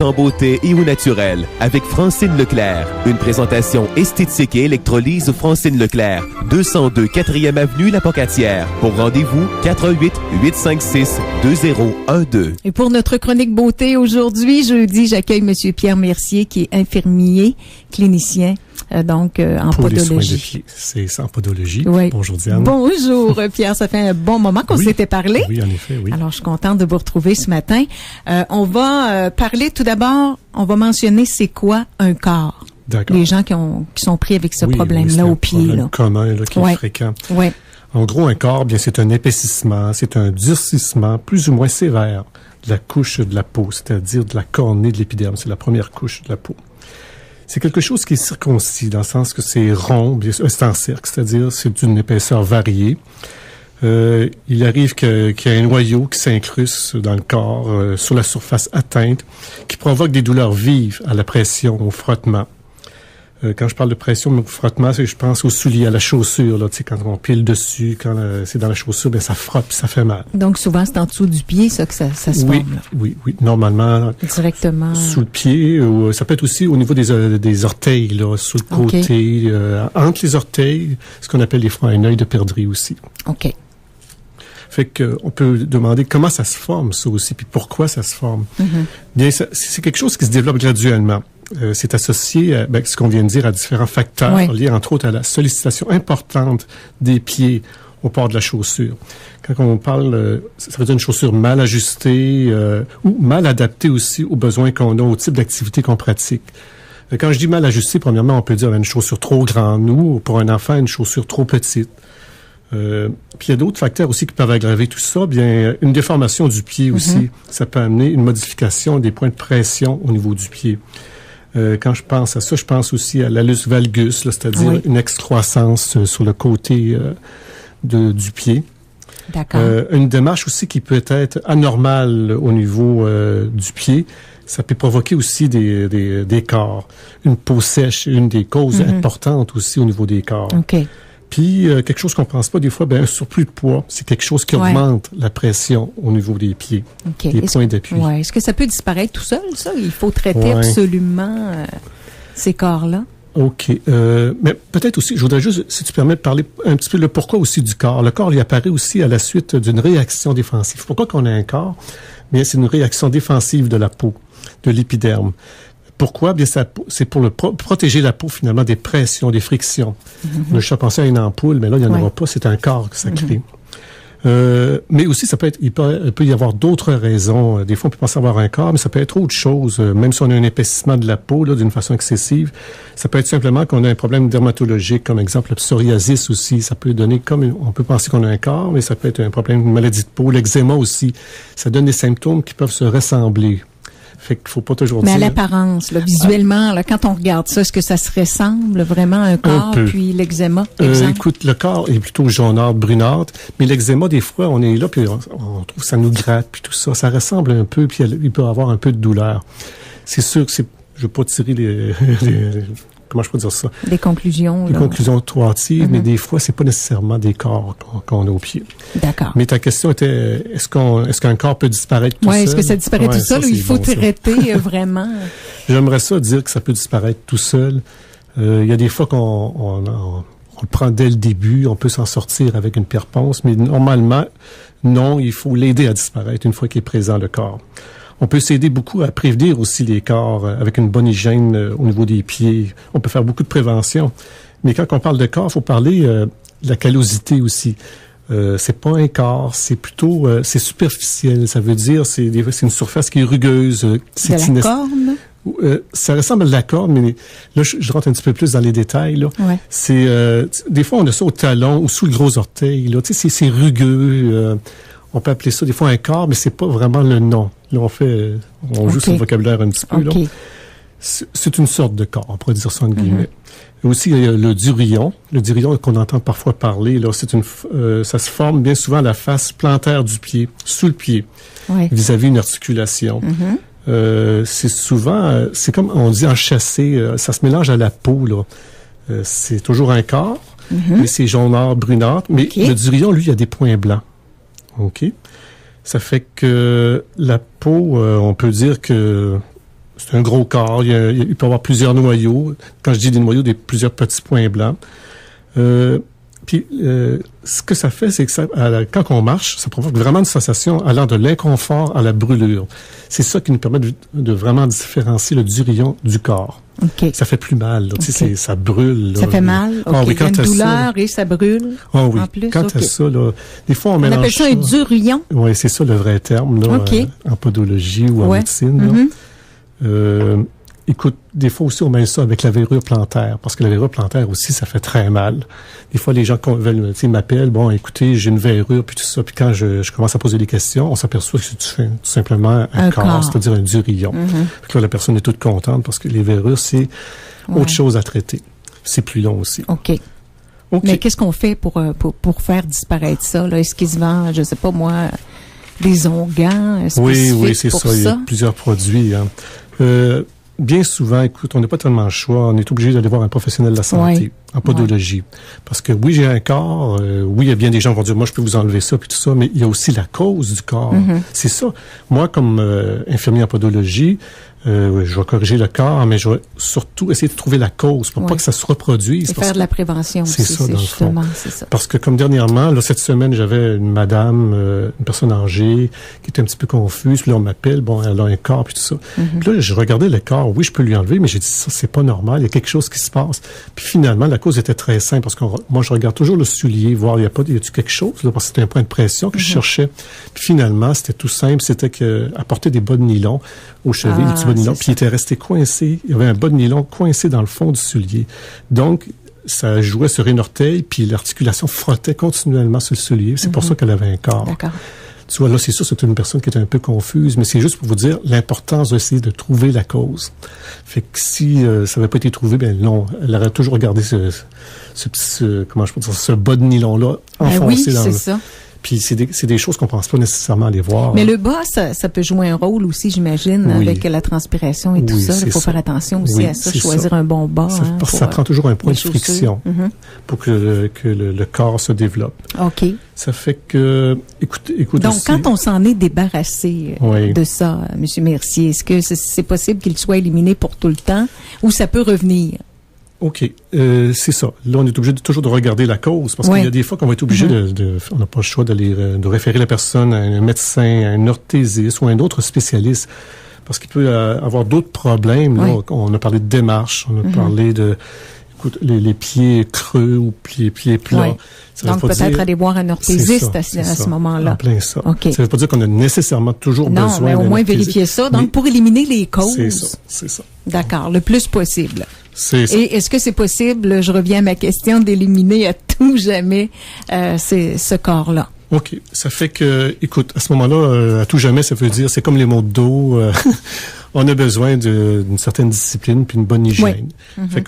En beauté et au naturel, avec Francine Leclerc. Une présentation esthétique et électrolyse Francine Leclerc. 202 4e Avenue La Pocatière. Pour rendez-vous, 418-856-2012. Et pour notre chronique beauté aujourd'hui, jeudi, j'accueille Monsieur Pierre Mercier, qui est infirmier, clinicien. En pour podologie. Les soins de pied, c'est en podologie. Oui. Bonjour Diane. Bonjour Pierre, ça fait un bon moment qu'on s'était parlé. Oui, en effet, oui. Alors, je suis contente de vous retrouver ce matin. On va parler tout d'abord, on va mentionner c'est quoi un corps. D'accord. Les gens qui sont pris avec ce problème-là au pied. C'est un commun qui est fréquent. Oui. En gros, un corps, bien, c'est un épaississement, c'est un durcissement plus ou moins sévère de la couche de la peau, c'est-à-dire de la cornée de l'épiderme. C'est la première couche de la peau. C'est quelque chose qui est circoncis, dans le sens que c'est rond, c'est en cercle, c'est-à-dire c'est d'une épaisseur variée. Il arrive qu'il y ait un noyau qui s'incruste dans le corps, sur la surface atteinte, qui provoque des douleurs vives à la pression, au frottement. Quand je parle de pression, au frottement, je pense aux souliers, à la chaussure, là, tu sais, quand on pile dessus, quand c'est dans la chaussure, ben ça frotte, puis ça fait mal. Donc souvent c'est en dessous du pied, ça que ça se forme. Là. Oui, normalement. Directement. Sous le pied, ou ça peut être aussi au niveau des orteils, là, sous le côté, entre les orteils, ce qu'on appelle des fois un œil de perdrix aussi. OK. Fait que on peut demander comment ça se forme, ça aussi, puis pourquoi ça se forme. Bien, c'est quelque chose qui se développe graduellement. C'est associé à ce qu'on vient de dire à différents facteurs liés entre autres à la sollicitation importante des pieds au port de la chaussure. Quand on parle, ça veut dire une chaussure mal ajustée ou mal adaptée aussi aux besoins qu'on a, au type d'activité qu'on pratique. Quand je dis mal ajustée, premièrement, on peut dire une chaussure trop grande ou pour un enfant, une chaussure trop petite. Puis il y a d'autres facteurs aussi qui peuvent aggraver tout ça. Bien, une déformation du pied aussi, ça peut amener une modification des points de pression au niveau du pied. Quand je pense à ça, je pense aussi à l'allus valgus, là, c'est-à-dire une excroissance sur le côté du pied. D'accord. Une démarche aussi qui peut être anormale au niveau du pied, ça peut provoquer aussi des corps. Une peau sèche, une des causes importantes aussi au niveau des corps. OK. Puis, quelque chose qu'on pense pas, des fois, un surplus de poids, c'est quelque chose qui augmente la pression au niveau des pieds, des points d'appui. Ouais. Est-ce que ça peut disparaître tout seul, ça? Il faut traiter absolument ces corps-là? OK. Mais peut-être aussi, je voudrais juste, si tu permets, de parler un petit peu le pourquoi aussi du corps. Le corps, il apparaît aussi à la suite d'une réaction défensive. Pourquoi qu'on a un corps? Bien, c'est une réaction défensive de la peau, de l'épiderme. Pourquoi? Bien, c'est pour protéger la peau, finalement, des pressions, des frictions. Je suis pensé à une ampoule, mais là, il n'y en aura pas. C'est un corps que ça crée. Mais aussi, il peut y avoir d'autres raisons. Des fois, on peut penser avoir un corps, mais ça peut être autre chose. Même si on a un épaississement de la peau, là, d'une façon excessive, ça peut être simplement qu'on a un problème dermatologique, comme exemple le psoriasis aussi. Ça peut donner on peut penser qu'on a un corps, mais ça peut être un problème, une maladie de peau. L'eczéma aussi. Ça donne des symptômes qui peuvent se ressembler. Fait qu'il faut pas toujours dire. Mais à l'apparence, là, visuellement, là, quand on regarde ça, est-que ça se ressemble vraiment à un corps, puis l'eczéma, écoute, le corps est plutôt jaunâtre, brunâtre, mais l'eczéma, des fois, on est là, puis on trouve que ça nous gratte, puis tout ça. Ça ressemble un peu, puis il peut avoir un peu de douleur. C'est sûr que je veux pas tirer comment je peux dire ça? Des conclusions. Des conclusions trop hâtives, mais des fois, c'est pas nécessairement des corps qu'on a au pied. D'accord. Mais ta question était, est-ce qu'un corps peut disparaître tout seul? Oui, est-ce que ça disparaît tout seul ou il faut traiter vraiment? J'aimerais ça dire que ça peut disparaître tout seul. Il y a des fois qu'on le prend dès le début, on peut s'en sortir avec une pierre ponce, mais normalement, non, il faut l'aider à disparaître une fois qu'il est présent le corps. On peut s'aider beaucoup à prévenir aussi les corps avec une bonne hygiène au niveau des pieds. On peut faire beaucoup de prévention. Mais quand on parle de corps, il faut parler de la callosité aussi. C'est pas un corps, c'est plutôt c'est superficiel. Ça veut dire c'est une surface qui est rugueuse. C'est de la corne? Ça ressemble à de la corne, mais là je rentre un petit peu plus dans les détails. Là. Ouais. C'est des fois on a ça au talon ou sous le gros orteil. Là, tu sais, c'est rugueux. On peut appeler ça des fois un corps, mais c'est pas vraiment le nom. Là, on joue sur le vocabulaire un petit peu. Là. C'est une sorte de corps, on pourrait dire ça en guillemets. Aussi, il y a le durillon. Le durillon qu'on entend parfois parler, là, ça se forme bien souvent à la face plantaire du pied, sous le pied, vis-à-vis une articulation. C'est souvent, c'est comme on dit en chassé, ça se mélange à la peau, là. C'est toujours un corps, mais c'est jaunâtre, brunâtre. Mais le durillon, lui, il y a des points blancs. OK. Ça fait que la peau, on peut dire que C'est un gros corps. Il peut y avoir plusieurs noyaux. Quand je dis des noyaux, plusieurs petits points blancs. Puis, ce que ça fait, c'est que quand on marche, ça provoque vraiment une sensation allant de l'inconfort à la brûlure. C'est ça qui nous permet de vraiment différencier le durillon du corps. Okay. Ça fait plus mal. Là. Okay. Tu sais, ça brûle. Là. Ça fait mal? Okay. Oui, quand il y a une douleur ça, et ça brûle? Ah oui, en plus? Quand tu as ça, là, des fois, on mélange appelle ça un durillon? Oui, c'est ça le vrai terme là, en podologie ou en médecine. Mm-hmm. Écoute, des fois aussi, on met ça avec la verrure plantaire, parce que la verrure plantaire aussi, ça fait très mal. Des fois, les gens m'appellent, bon, écoutez, j'ai une verrure, puis tout ça, puis quand je commence à poser des questions, on s'aperçoit que tu fais tout simplement un corps, c'est-à-dire un durillon. Mm-hmm. Là, la personne est toute contente, parce que les verrures, c'est autre chose à traiter. C'est plus long aussi. OK. Mais qu'est-ce qu'on fait pour faire disparaître ça, là? Est-ce qu'il se vend, je sais pas moi, des onguents spécifiques Oui, c'est ça. Il y a plusieurs produits, hein. Bien souvent, écoute, on n'a pas tellement le choix. On est obligé d'aller voir un professionnel de la santé en podologie. Parce que oui, j'ai un corps. Oui, il y a bien des gens qui vont dire, moi, je peux vous enlever ça, puis tout ça. Mais il y a aussi la cause du corps. Mm-hmm. C'est ça. Moi, comme infirmier en podologie, je vais corriger le corps, mais je vais surtout essayer de trouver la cause pour pas que ça se reproduise. Et faire de la prévention aussi, c'est ça, dans justement, le fond. c'est ça. Parce que comme dernièrement, là, cette semaine, j'avais une madame, une personne âgée, qui était un petit peu confuse. Puis là, on m'appelle, bon, elle a un corps, puis tout ça. Mm-hmm. Puis là, je regardais le corps. Oui, je peux lui enlever, mais j'ai dit, ça, c'est pas normal. Il y a quelque chose qui se passe. Puis finalement, la cause était très simple, parce que moi, je regarde toujours le soulier, voir, y a-tu quelque chose, là, parce que c'était un point de pression que je cherchais. Puis finalement, c'était tout simple. C'était apporter des bas de nylon aux chevilles, des petits bas de nylon. Puis il était resté coincé. Il y avait un bas de nylon coincé dans le fond du soulier. Donc, ça jouait sur une orteil, puis l'articulation frottait continuellement sur le soulier. C'est pour ça qu'elle avait un corps. D'accord. Tu vois, là, c'est sûr, c'est une personne qui est un peu confuse, mais c'est juste pour vous dire l'importance d'essayer de trouver la cause. Fait que si ça n'avait pas été trouvé, ben non, elle aurait toujours gardé ce bas de nylon-là enfoncé dans le... ça. Puis c'est des choses qu'on pense pas nécessairement aller voir. Mais le bas, ça peut jouer un rôle aussi, j'imagine, avec la transpiration et tout ça. Il faut faire attention aussi à ça, choisir un bon bas. Parce que ça prend toujours un point de friction pour que le corps se développe. OK. Ça fait que, écoute donc, aussi, quand on s'en est débarrassé de ça, M. Mercier, est-ce que c'est possible qu'il soit éliminé pour tout le temps ou ça peut revenir? OK. C'est ça. Là, on est obligé toujours de regarder la cause, parce qu'il y a des fois qu'on va être obligé on n'a pas le choix de référer la personne à un médecin, à un orthésiste ou à un autre spécialiste, parce qu'il peut avoir d'autres problèmes. Là. On a parlé de démarche, on a parlé de, les pieds creux ou pieds plats. Donc, peut-être aller voir un orthésiste à ce moment-là. En plein ça. Okay. Ça veut pas dire qu'on a nécessairement toujours besoin d'un mais au moins orthésiste. vérifier ça. Donc, pour éliminer les causes. C'est ça. D'accord. Le plus possible. C'est ça. Et est-ce que c'est possible, je reviens à ma question, d'éliminer à tout jamais ce corps-là? OK. Ça fait que, écoute, à ce moment-là, à tout jamais, ça veut dire, c'est comme les maux de dos. On a besoin d'une certaine discipline puis une bonne hygiène. Oui. Fait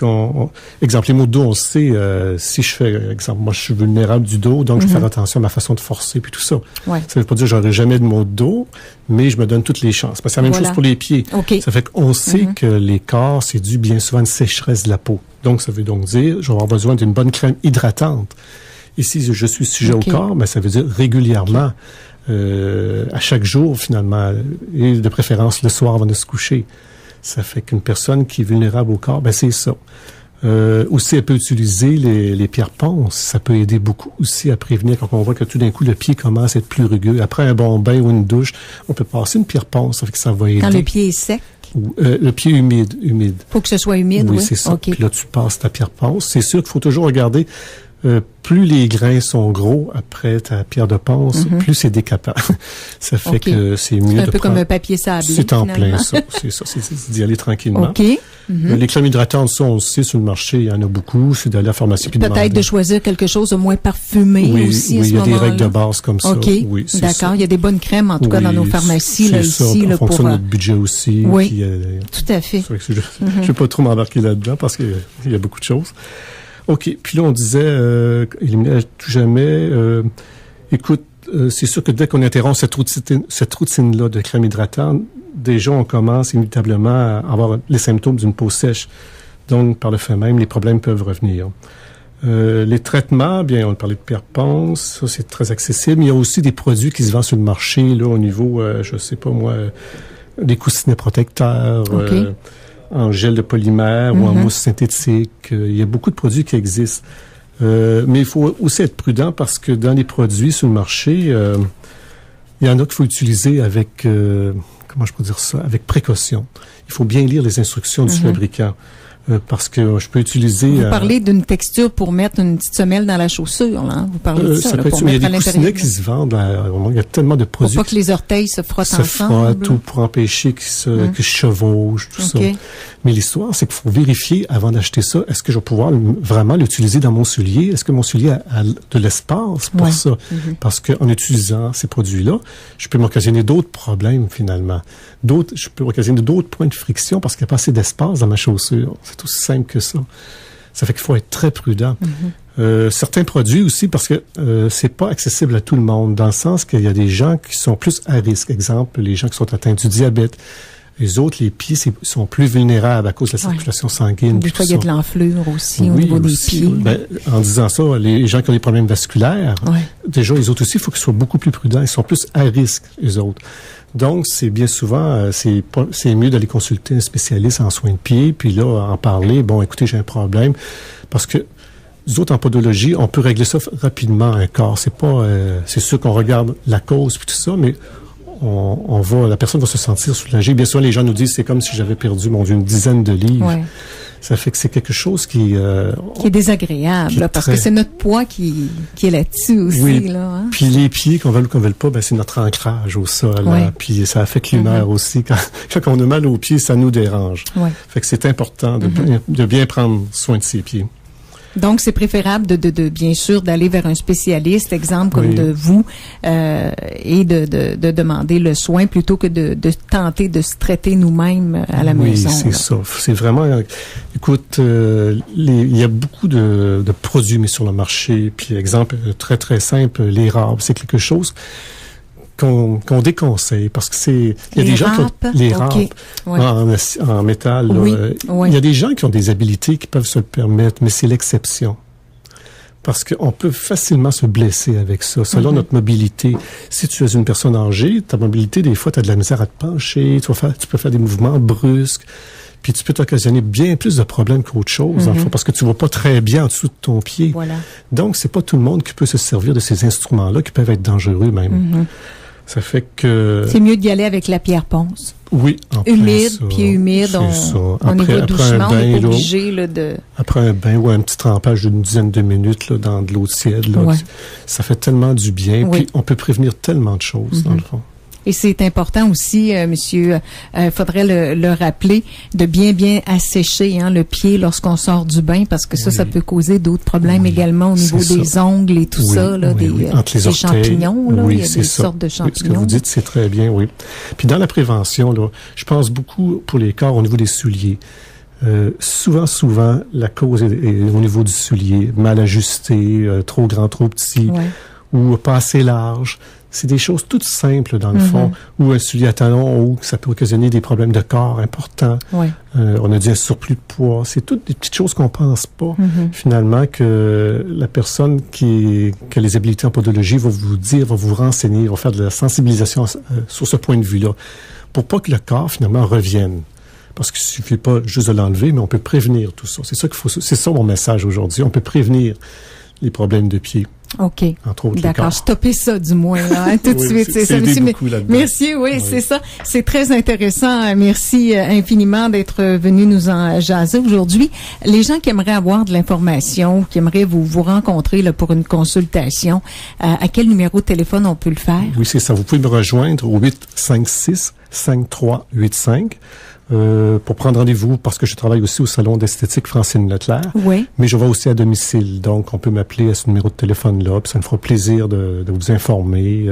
exemple, les maux de dos, on sait, si je fais, exemple, moi, je suis vulnérable du dos, donc je vais faire attention à ma façon de forcer puis tout ça. Ouais. Ça veut pas dire que j'aurai jamais de maux de dos, mais je me donne toutes les chances. Parce que c'est la même chose pour les pieds. Okay. Ça fait qu'on sait que les corps, c'est dû bien souvent à une sécheresse de la peau. Donc, ça veut donc dire, je vais avoir besoin d'une bonne crème hydratante. Et si je suis sujet au corps, ben, ça veut dire régulièrement. À chaque jour, finalement, et de préférence le soir avant de se coucher. Ça fait qu'une personne qui est vulnérable au corps, ben c'est ça. Aussi, elle peut utiliser les pierres ponces. Ça peut aider beaucoup aussi à prévenir quand on voit que tout d'un coup, le pied commence à être plus rugueux. Après un bon bain ou une douche, on peut passer une pierre ponce. Ça fait que ça va aider. Quand le pied est sec? Le pied humide. Faut que ce soit humide, oui. Oui, c'est ça. Okay. Puis là, tu passes ta pierre ponce. C'est sûr qu'il faut toujours regarder... plus les grains sont gros après ta pierre de ponce, plus c'est décapant. Ça fait que c'est mieux de un peu comme un papier sablé. C'est en plein ça. C'est ça. C'est d'y aller tranquillement. OK. Les crèmes hydratantes, ça, on le sait, sur le marché, il y en a beaucoup. C'est d'aller à la pharmacie puis peut-être de choisir quelque chose de moins parfumé aussi à ce moment-là. Oui, il y a des règles de base comme ça. OK. Oui, d'accord. Il y a des bonnes crèmes, en tout cas, dans nos pharmacies, là, ça, ici. en fonction de notre budget aussi. Oui, puis, tout à fait. Je ne vais pas trop m'embarquer là-dedans parce qu'il y a beaucoup de choses. OK. Puis là, on disait, éliminer à tout jamais. Écoute, c'est sûr que dès qu'on interrompt cette routine-là de crème hydratante, déjà, on commence inévitablement à avoir les symptômes d'une peau sèche. Donc, par le fait même, les problèmes peuvent revenir. Les traitements, bien, on a parlé de pierre ponce, ça, c'est très accessible. Mais il y a aussi des produits qui se vendent sur le marché, là, au niveau, je sais pas moi, des coussinets protecteurs, en gel de polymère ou en mousse synthétique. Il y a beaucoup de produits qui existent. Mais il faut aussi être prudent parce que dans les produits sur le marché, il y en a qu'il faut utiliser avec, comment je peux dire ça, avec précaution. Il faut bien lire les instructions du fabricant. Parce que je peux utiliser... Vous parlez d'une texture pour mettre une petite semelle dans la chaussure, là. Hein? Vous parlez de ça, là, pour mettre à l'intérieur. Il y a des coussinets qui se vendent. Il y a tellement de produits. Pour pas que les orteils se frottent ensemble. Tout pour empêcher qu'ils se chevauchent, tout ça. Mais l'histoire, c'est qu'il faut vérifier avant d'acheter ça. Est-ce que je vais pouvoir vraiment l'utiliser dans mon soulier? Est-ce que mon soulier a de l'espace pour ça? Parce qu'en utilisant ces produits-là, je peux m'occasionner d'autres problèmes, finalement. Je peux occasionner d'autres points de friction parce qu'il n'y a pas assez d'espace dans ma chaussure. C'est aussi simple que ça. Ça fait qu'il faut être très prudent. Certains produits aussi, parce que c'est pas accessible à tout le monde, dans le sens qu'il y a des gens qui sont plus à risque. Exemple, les gens qui sont atteints du diabète. Les autres, les pieds sont plus vulnérables à cause de la circulation sanguine. Des fois, il y a de l'enflure aussi au niveau des pieds. En disant ça, les gens qui ont des problèmes vasculaires, déjà, les autres aussi, il faut qu'ils soient beaucoup plus prudents. Ils sont plus à risque, les autres. Donc, c'est bien souvent, c'est mieux d'aller consulter un spécialiste en soins de pied, puis là, en parler. Bon, écoutez, j'ai un problème. Parce que nous autres, en podologie, on peut régler ça rapidement, un corps. C'est sûr qu'on regarde la cause puis tout ça, mais la personne va se sentir soulagée. Bien sûr, les gens nous disent, c'est comme si j'avais perdu, mon Dieu, une dizaine de livres. Ça fait que c'est quelque chose qui est désagréable, parce que c'est notre poids qui est là-dessus aussi. Là, hein? Puis les pieds, qu'on veuille ou qu'on veuille pas, c'est notre ancrage au sol. Puis ça affecte l'humeur aussi. Quand on a mal aux pieds, ça nous dérange. Fait que c'est important de bien prendre soin de ses pieds. Donc, c'est préférable de bien sûr d'aller vers un spécialiste, exemple comme de vous, et de demander le soin plutôt que de tenter de se traiter nous-mêmes à la maison. Oui, c'est ça. C'est vraiment... Écoute, il y a beaucoup de produits mis sur le marché. Puis, exemple très, très simple, les râpes. C'est quelque chose qu'on déconseille parce que il y a des gens qui ont les râpes en métal. Il y a des gens qui ont des habiletés qui peuvent se le permettre, mais c'est l'exception. Parce qu'on peut facilement se blesser avec ça, selon notre mobilité. Si tu es une personne âgée, ta mobilité, des fois, tu as de la misère à te pencher, tu peux faire des mouvements brusques, puis tu peux t'occasionner bien plus de problèmes qu'autre chose, parce que tu ne vois pas très bien en dessous de ton pied. Donc, c'est pas tout le monde qui peut se servir de ces instruments-là, qui peuvent être dangereux même. Ça fait que... C'est mieux d'y aller avec la pierre ponce. Oui, en plein humide, ça. Pied humide, on y va doucement, on n'est pas obligé de... Après un bain ou un petit trempage d'une dizaine de minutes là, dans de l'eau tiède, là, ça fait tellement du bien. Puis on peut prévenir tellement de choses, dans le fond. Et c'est important aussi, monsieur, faudrait le rappeler, de bien assécher le pied lorsqu'on sort du bain, parce que ça peut causer d'autres problèmes également au niveau des ongles et tout ça, là, entre les champignons, là, il y a des sortes de champignons. Ce que vous dites, c'est très bien, Puis dans la prévention, là, je pense beaucoup pour les corps au niveau des souliers. Souvent, la cause est au niveau du soulier, mal ajusté, trop grand, trop petit, ou pas assez large. C'est des choses toutes simples, dans le fond, ou un soulier à talons haut, ça peut occasionner des problèmes de corps importants. On a dit un surplus de poids. C'est toutes des petites choses qu'on pense pas, finalement, que la personne qui a les habilités en podologie va vous dire, va vous renseigner, va faire de la sensibilisation sur ce point de vue-là, pour pas que le corps, finalement, revienne. Parce qu'il suffit pas juste de l'enlever, mais on peut prévenir tout ça. C'est ça mon message aujourd'hui. On peut prévenir les problèmes de pied. OK. Entre autres, d'accord. Stopper ça, du moins, là, tout de suite. C'est ça. Merci, c'est ça. C'est très intéressant. Merci infiniment d'être venu nous en jaser aujourd'hui. Les gens qui aimeraient avoir de l'information, qui aimeraient vous rencontrer là, pour une consultation, à quel numéro de téléphone on peut le faire? Oui, c'est ça. Vous pouvez me rejoindre au 856-5385. Pour prendre rendez-vous, parce que je travaille aussi au salon d'esthétique Francine Leclerc. Mais je vais aussi à domicile. Donc, on peut m'appeler à ce numéro de téléphone-là, puis ça me fera plaisir de vous informer.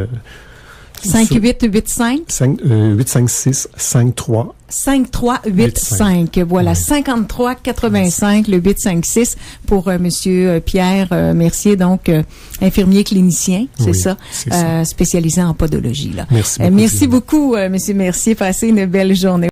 5885-5385. 5385. Voilà, 5385, le 856 pour monsieur Pierre Mercier, donc infirmier clinicien, c'est ça, spécialisé en podologie. Là. Merci beaucoup. Merci beaucoup, monsieur Mercier. Passez une belle journée.